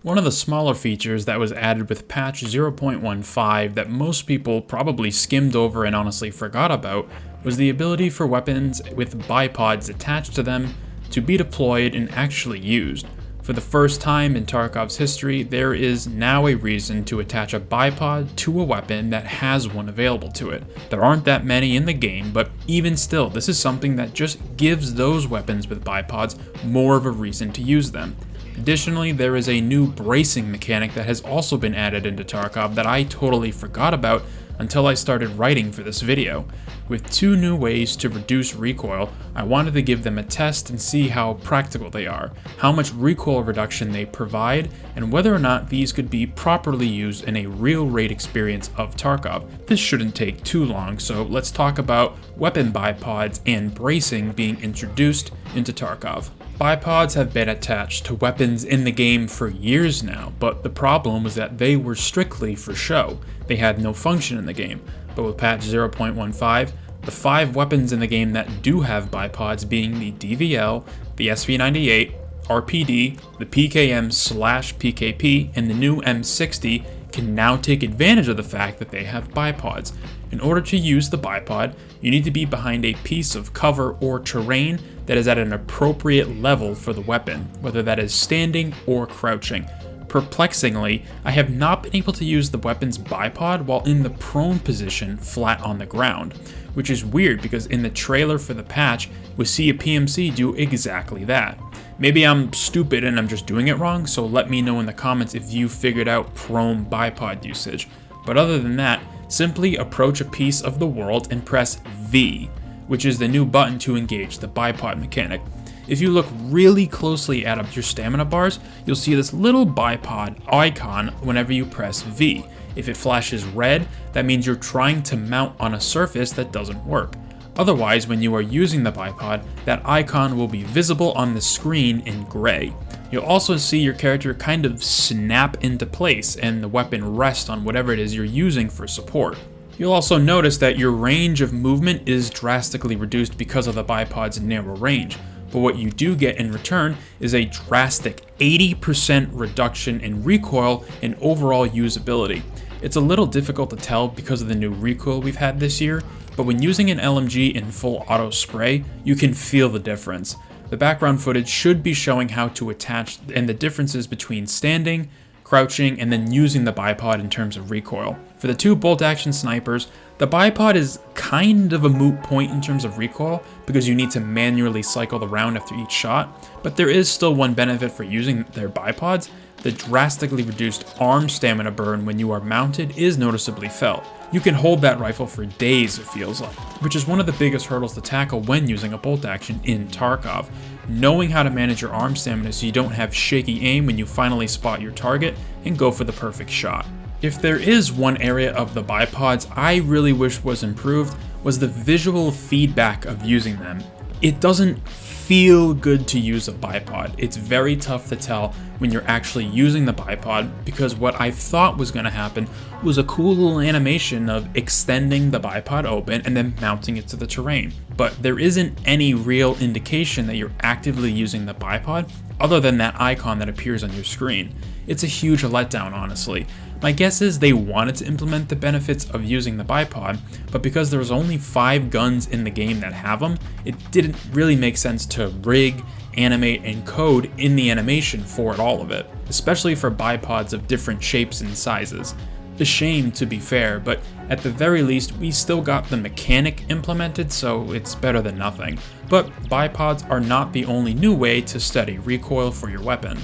One of the smaller features that was added with patch 0.15 that most people probably skimmed over and honestly forgot about was the ability for weapons with bipods attached to them to be deployed and actually used. For the first time in Tarkov's history, there is now a reason to attach a bipod to a weapon that has one available to it. There aren't that many in the game, but even still, this is something that just gives those weapons with bipods more of a reason to use them. Additionally, there is a new bracing mechanic that has also been added into Tarkov that I totally forgot about until I started writing for this video. With 2 new ways to reduce recoil, I wanted to give them a test and see how practical they are, how much recoil reduction they provide, and whether or not these could be properly used in a real raid experience of Tarkov. This shouldn't take too long, so let's talk about weapon bipods and bracing being introduced into Tarkov. Bipods have been attached to weapons in the game for years now, but the problem was that they were strictly for show. They had no function in the game. But with patch 0.15, the 5 weapons in the game that do have bipods being the DVL, the SV98, RPD, the PKM/PKP, and the new M60 can now take advantage of the fact that they have bipods. In order to use the bipod, you need to be behind a piece of cover or terrain that is at an appropriate level for the weapon, whether that is standing or crouching. Perplexingly, I have not been able to use the weapon's bipod while in the prone position flat on the ground, which is weird because in the trailer for the patch, we see a PMC do exactly that. Maybe I'm stupid and I'm just doing it wrong, so let me know in the comments if you figured out prone bipod usage. But other than that, simply approach a piece of the world and press V, which is the new button to engage the bipod mechanic. If you look really closely at your stamina bars, you'll see this little bipod icon whenever you press V. If it flashes red, that means you're trying to mount on a surface that doesn't work. Otherwise, when you are using the bipod, that icon will be visible on the screen in gray. You'll also see your character kind of snap into place and the weapon rest on whatever it is you're using for support. You'll also notice that your range of movement is drastically reduced because of the bipod's narrow range. But what you do get in return is a drastic 80% reduction in recoil and overall usability. It's a little difficult to tell because of the new recoil we've had this year, but when using an LMG in full auto spray, you can feel the difference. The background footage should be showing how to attach and the differences between standing, crouching, and then using the bipod in terms of recoil. For the 2 bolt-action snipers, the bipod is kind of a moot point in terms of recoil because you need to manually cycle the round after each shot, but there is still one benefit for using their bipods. The drastically reduced arm stamina burn when you are mounted is noticeably felt. You can hold that rifle for days, it feels like, which is one of the biggest hurdles to tackle when using a bolt action in Tarkov. Knowing how to manage your arm stamina so you don't have shaky aim when you finally spot your target and go for the perfect shot. If there is one area of the bipods I really wish was improved was the visual feedback of using them. It doesn't feel good to use a bipod. It's very tough to tell when you're actually using the bipod because what I thought was going to happen was a cool little animation of extending the bipod open and then mounting it to the terrain. But there isn't any real indication that you're actively using the bipod other than that icon that appears on your screen. It's a huge letdown, honestly. My guess is they wanted to implement the benefits of using the bipod, but because there was only 5 guns in the game that have them, it didn't really make sense to rig, animate, and code in the animation for all of it, especially for bipods of different shapes and sizes. A shame, to be fair, but at the very least we still got the mechanic implemented, so it's better than nothing. But bipods are not the only new way to study recoil for your weapon.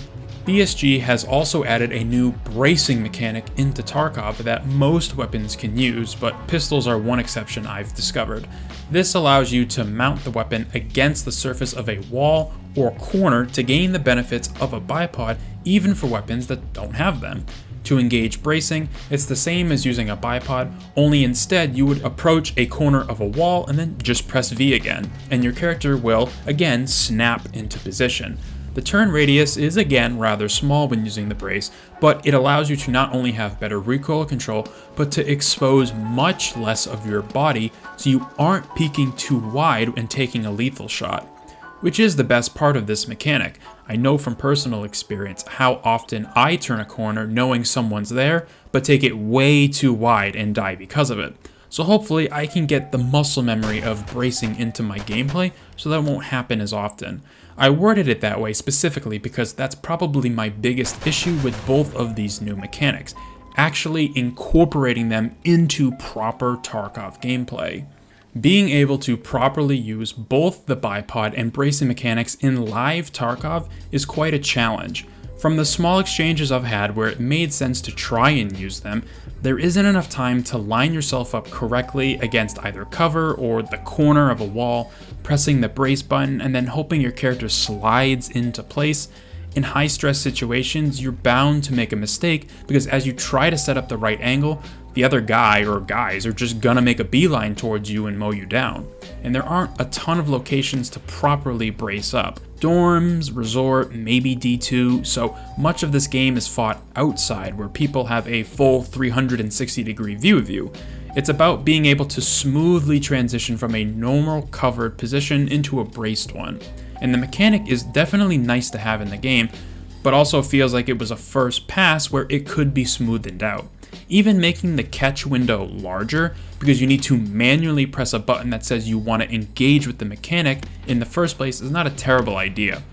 BSG has also added a new bracing mechanic into Tarkov that most weapons can use, but pistols are one exception I've discovered. This allows you to mount the weapon against the surface of a wall or corner to gain the benefits of a bipod even for weapons that don't have them. To engage bracing, it's the same as using a bipod, only instead you would approach a corner of a wall and then just press V again, and your character will, again, snap into position. The turn radius is again rather small when using the brace, but it allows you to not only have better recoil control, but to expose much less of your body so you aren't peeking too wide and taking a lethal shot. Which is the best part of this mechanic. I know from personal experience how often I turn a corner knowing someone's there, but take it way too wide and die because of it. So hopefully I can get the muscle memory of bracing into my gameplay so that won't happen as often. I worded it that way specifically because that's probably my biggest issue with both of these new mechanics, actually incorporating them into proper Tarkov gameplay. Being able to properly use both the bipod and bracing mechanics in live Tarkov is quite a challenge. From the small exchanges I've had where it made sense to try and use them, there isn't enough time to line yourself up correctly against either cover or the corner of a wall, pressing the brace button and then hoping your character slides into place. In high stress situations, you're bound to make a mistake because as you try to set up the right angle, the other guy or guys are just gonna make a beeline towards you and mow you down. And there aren't a ton of locations to properly brace up. Dorms, resort, maybe D2, so much of this game is fought outside where people have a full 360-degree view of you. It's about being able to smoothly transition from a normal covered position into a braced one. And the mechanic is definitely nice to have in the game, but also feels like it was a first pass where it could be smoothed out. Even making the catch window larger, because you need to manually press a button that says you want to engage with the mechanic in the first place, is not a terrible idea.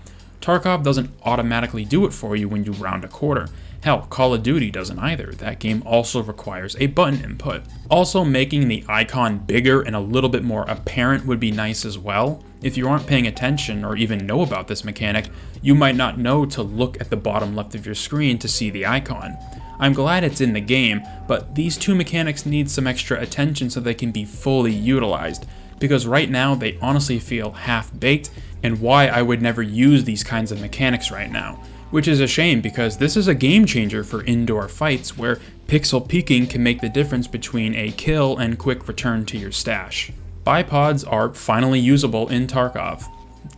Tarkov doesn't automatically do it for you when you round a corner. Hell, Call of Duty doesn't either. That game also requires a button input. Also, making the icon bigger and a little bit more apparent would be nice as well. If you aren't paying attention or even know about this mechanic, you might not know to look at the bottom left of your screen to see the icon. I'm glad it's in the game, but these two mechanics need some extra attention so they can be fully utilized, because right now they honestly feel half-baked, and why I would never use these kinds of mechanics right now. Which is a shame because this is a game changer for indoor fights where pixel peeking can make the difference between a kill and quick return to your stash. Bipods are finally usable in Tarkov.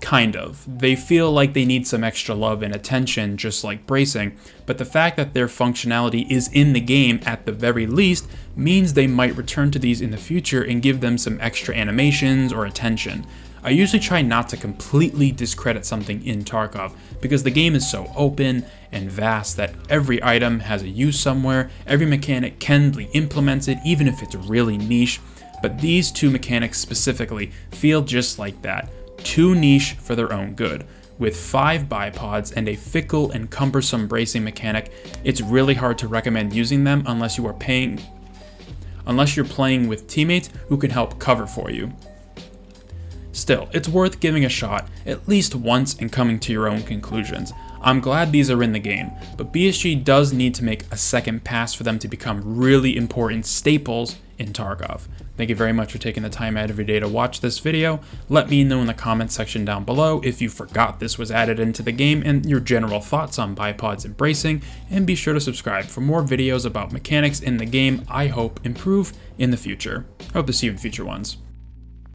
Kind of. They feel like they need some extra love and attention, just like bracing, but the fact that their functionality is in the game at the very least means they might return to these in the future and give them some extra animations or attention. I usually try not to completely discredit something in Tarkov because the game is so open and vast that every item has a use somewhere, every mechanic can be implemented even if it's really niche, but these two mechanics specifically feel just like that. Too niche for their own good. With 5 bipods and a fickle and cumbersome bracing mechanic, it's really hard to recommend using them unless you're playing with teammates who can help cover for you. Still, it's worth giving a shot at least once and coming to your own conclusions. I'm glad these are in the game, but BSG does need to make a second pass for them to become really important staples in Tarkov. Thank you very much for taking the time out of your day to watch this video. Let me know in the comments section down below if you forgot this was added into the game and your general thoughts on bipods and bracing, and be sure to subscribe for more videos about mechanics in the game I hope improve in the future. Hope to see you in future ones.